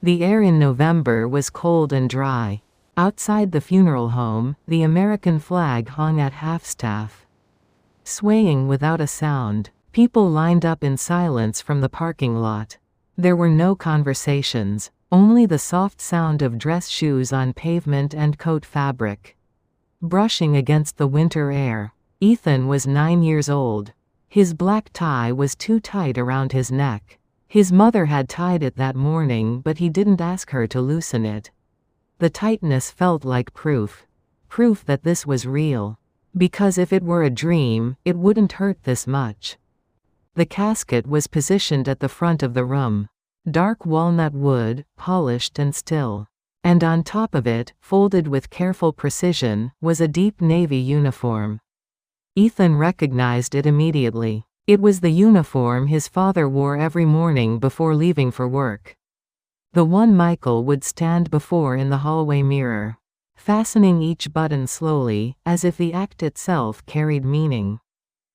The air in November was cold and dry. Outside the funeral home, the American flag hung at half-staff, swaying without a sound. People lined up in silence from the parking lot. There were no conversations, only the soft sound of dress shoes on pavement and coat fabric brushing against the winter air. Ethan was 9 years old. His black tie was too tight around his neck. His mother had tied it that morning, but he didn't ask her to loosen it. The tightness felt like proof that this was real. Because if it were a dream, it wouldn't hurt this much. The casket was positioned at the front of the room. Dark walnut wood, polished and still. And on top of it, folded with careful precision, was a deep navy uniform. Ethan recognized it immediately. It was the uniform his father wore every morning before leaving for work. The one Michael would stand before in the hallway mirror, fastening each button slowly, as if the act itself carried meaning.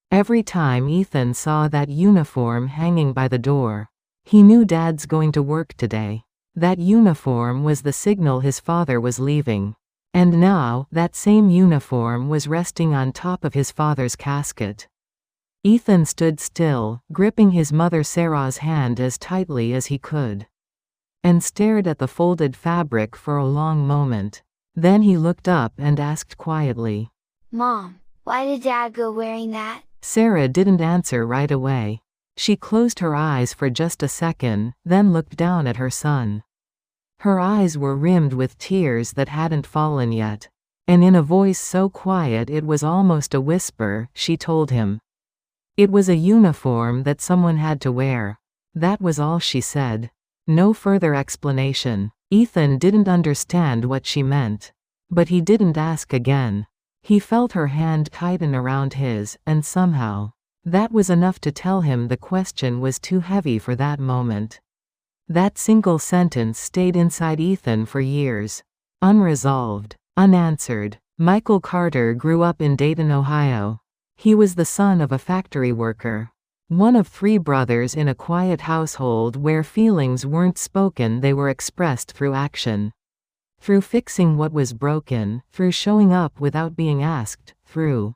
Every time Ethan saw that uniform hanging by the door, he knew Dad's going to work today. That uniform was the signal his father was leaving. And now, that same uniform was resting on top of his father's casket. Ethan stood still, gripping his mother Sarah's hand as tightly as he could, and stared at the folded fabric for a long moment. Then he looked up and asked quietly, "Mom, why did Dad go wearing that?" Sarah didn't answer right away. She closed her eyes for just a second, then looked down at her son. Her eyes were rimmed with tears that hadn't fallen yet. And in a voice so quiet it was almost a whisper, she told him. It was a uniform that someone had to wear. That was all she said. No further explanation. Ethan didn't understand what she meant. But he didn't ask again. He felt her hand tighten around his, and somehow, that was enough to tell him the question was too heavy for that moment. That single sentence stayed inside Ethan for years. Unresolved. Unanswered. Michael Carter grew up in Dayton, Ohio. He was the son of a factory worker. One of 3 brothers in a quiet household where feelings weren't spoken, they were expressed through action. Through fixing what was broken, through showing up without being asked, through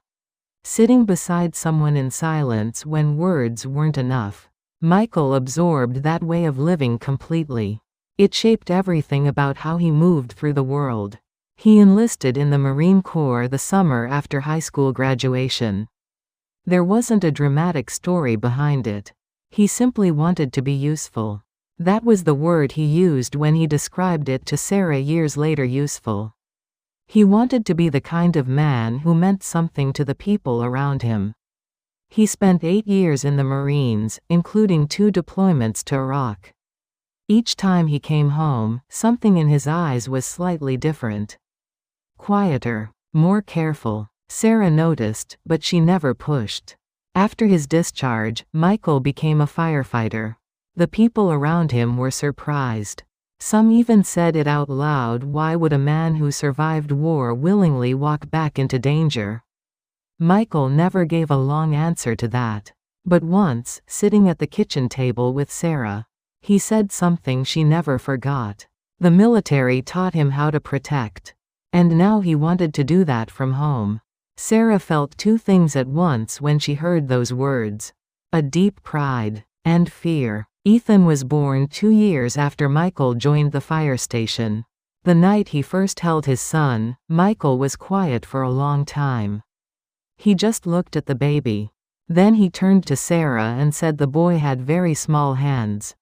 sitting beside someone in silence when words weren't enough. Michael absorbed that way of living completely. It shaped everything about how he moved through the world. He enlisted in the Marine Corps the summer after high school graduation. There wasn't a dramatic story behind it. He simply wanted to be useful. That was the word he used when he described it to Sarah years later, useful. He wanted to be the kind of man who meant something to the people around him. He spent 8 years in the Marines, including 2 deployments to Iraq. Each time he came home, something in his eyes was slightly different. Quieter, more careful. Sarah noticed, but she never pushed. After his discharge, Michael became a firefighter. The people around him were surprised. Some even said it out loud, why would a man who survived war willingly walk back into danger? Michael never gave a long answer to that. But once, sitting at the kitchen table with Sarah, he said something she never forgot. The military taught him how to protect. And now he wanted to do that from home. Sarah felt 2 things at once when she heard those words. A deep pride. And fear. Ethan was born 2 years after Michael joined the fire station. The night he first held his son, Michael was quiet for a long time. He just looked at the baby. Then he turned to Sarah and said the boy had very small hands.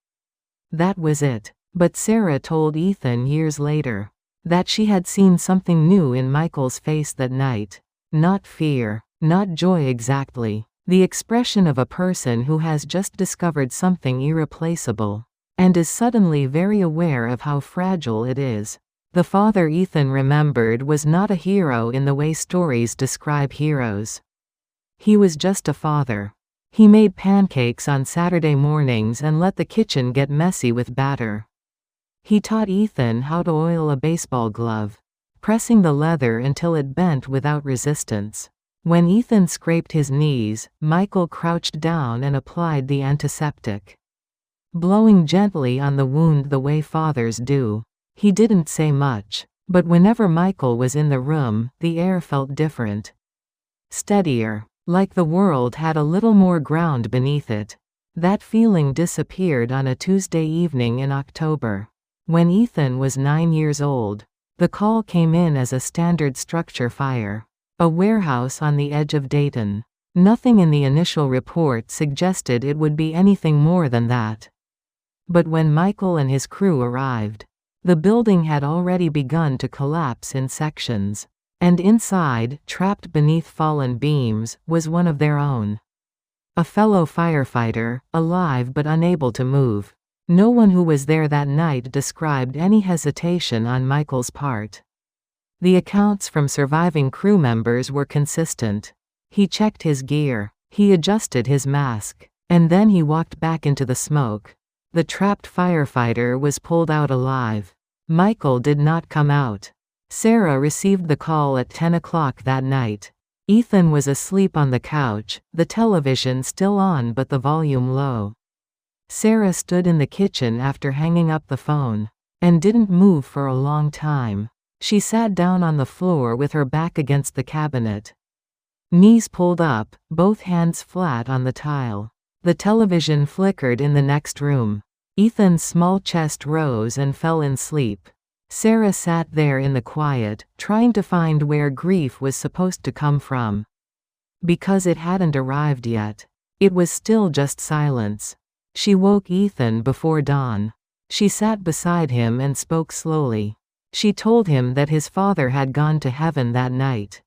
That was it. But Sarah told Ethan years later that she had seen something new in Michael's face that night. Not fear, not joy exactly. The expression of a person who has just discovered something irreplaceable, and is suddenly very aware of how fragile it is. The father Ethan remembered was not a hero in the way stories describe heroes. He was just a father. He made pancakes on Saturday mornings and let the kitchen get messy with batter. He taught Ethan how to oil a baseball glove, pressing the leather until it bent without resistance. When Ethan scraped his knees, Michael crouched down and applied the antiseptic. blowing gently on the wound the way fathers do. He didn't say much, but whenever Michael was in the room, the air felt different. Steadier, like the world had a little more ground beneath it. That feeling disappeared on a Tuesday evening in October. When Ethan was 9 years old, the call came in as a standard structure fire. A warehouse on the edge of Dayton. Nothing in the initial report suggested it would be anything more than that. But when Michael and his crew arrived, the building had already begun to collapse in sections. And inside, trapped beneath fallen beams, was one of their own. A fellow firefighter, alive but unable to move. No one who was there that night described any hesitation on Michael's part. The accounts from surviving crew members were consistent. He checked his gear, he adjusted his mask, and then he walked back into the smoke. The trapped firefighter was pulled out alive. Michael did not come out. Sarah received the call at 10 o'clock that night. Ethan was asleep on the couch, the television still on but the volume low. Sarah stood in the kitchen after hanging up the phone, and didn't move for a long time. She sat down on the floor with her back against the cabinet. Knees pulled up, both hands flat on the tile. The television flickered in the next room. Ethan's small chest rose and fell in sleep. Sarah sat there in the quiet, trying to find where grief was supposed to come from. Because it hadn't arrived yet. It was still just silence. She woke Ethan before dawn. She sat beside him and spoke slowly. She told him that his father had gone to heaven that night.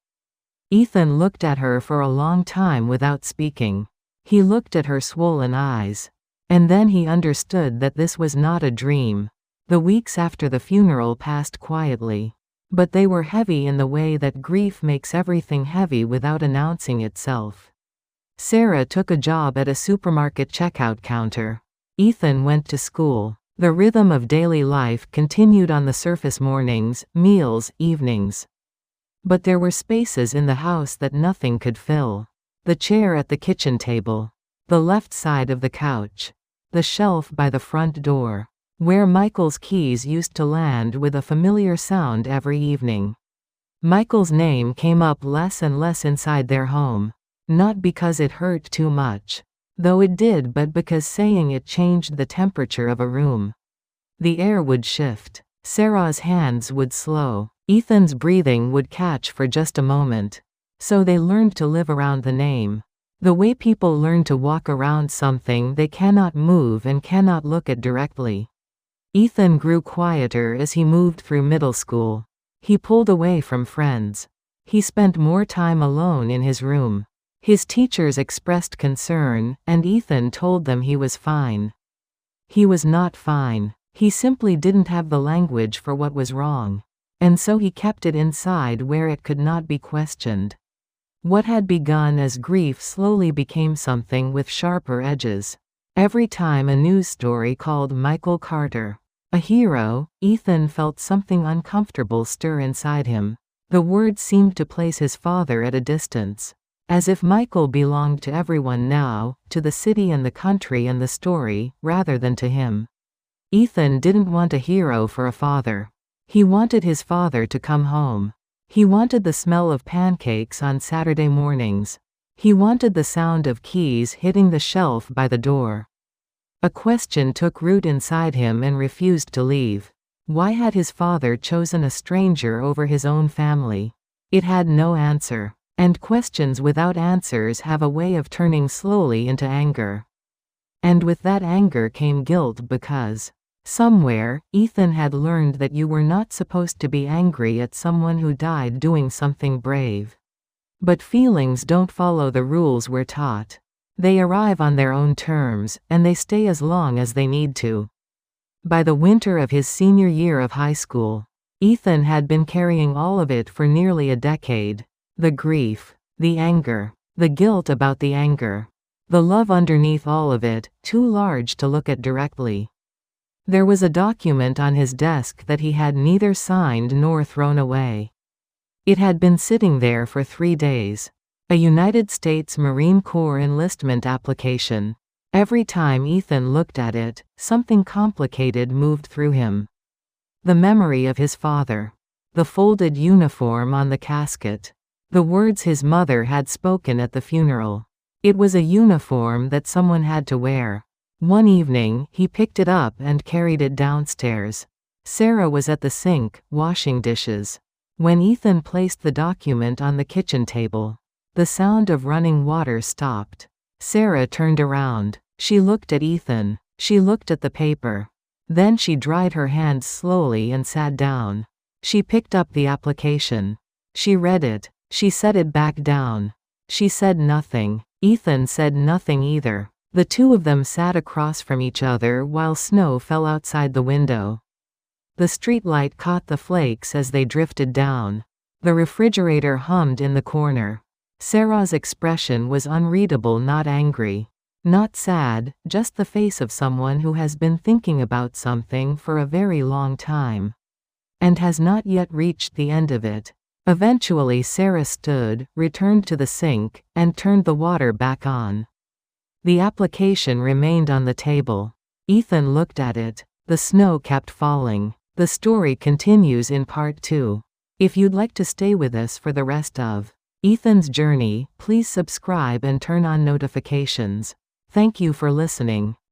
Ethan looked at her for a long time without speaking. He looked at her swollen eyes. And then he understood that this was not a dream. The weeks after the funeral passed quietly. But they were heavy in the way that grief makes everything heavy without announcing itself. Sarah took a job at a supermarket checkout counter. Ethan went to school. The rhythm of daily life continued on the surface: mornings, meals, evenings. But there were spaces in the house that nothing could fill. The chair at the kitchen table. The left side of the couch. The shelf by the front door, where Michael's keys used to land with a familiar sound every evening. Michael's name came up less and less inside their home. Not because it hurt too much, though it did, but because saying it changed the temperature of a room. The air would shift. Sarah's hands would slow. Ethan's breathing would catch for just a moment. So they learned to live around the name. The way people learn to walk around something they cannot move and cannot look at directly. Ethan grew quieter as he moved through middle school. He pulled away from friends. He spent more time alone in his room. His teachers expressed concern, and Ethan told them he was fine. He was not fine. He simply didn't have the language for what was wrong. And so he kept it inside where it could not be questioned. What had begun as grief slowly became something with sharper edges. Every time a news story called Michael Carter a hero, Ethan felt something uncomfortable stir inside him. The word seemed to place his father at a distance. As if Michael belonged to everyone now, to the city and the country and the story, rather than to him. Ethan didn't want a hero for a father. He wanted his father to come home. He wanted the smell of pancakes on Saturday mornings. He wanted the sound of keys hitting the shelf by the door. A question took root inside him and refused to leave. Why had his father chosen a stranger over his own family? It had no answer. And questions without answers have a way of turning slowly into anger. And with that anger came guilt because, somewhere, Ethan had learned that you were not supposed to be angry at someone who died doing something brave. But feelings don't follow the rules we're taught. They arrive on their own terms, and they stay as long as they need to. By the winter of his senior year of high school, Ethan had been carrying all of it for nearly a decade. The grief, the anger, the guilt about the anger, the love underneath all of it, too large to look at directly. There was a document on his desk that he had neither signed nor thrown away. It had been sitting there for 3 days. A United States Marine Corps enlistment application. Every time Ethan looked at it, something complicated moved through him. The memory of his father. The folded uniform on the casket. The words his mother had spoken at the funeral. It was a uniform that someone had to wear. One evening, he picked it up and carried it downstairs. Sarah was at the sink, washing dishes. When Ethan placed the document on the kitchen table, the sound of running water stopped. Sarah turned around. She looked at Ethan. She looked at the paper. Then she dried her hands slowly and sat down. She picked up the application. She read it. She set it back down. She said nothing. Ethan said nothing either. The two of them sat across from each other while snow fell outside the window. The streetlight caught the flakes as they drifted down. The refrigerator hummed in the corner. Sarah's expression was unreadable, not angry. Not sad, just the face of someone who has been thinking about something for a very long time. And has not yet reached the end of it. Eventually Sarah stood, returned to the sink, and turned the water back on. The application remained on the table. Ethan looked at it. The snow kept falling. The story continues in part 2. If you'd like to stay with us for the rest of Ethan's journey, please subscribe and turn on notifications. Thank you for listening.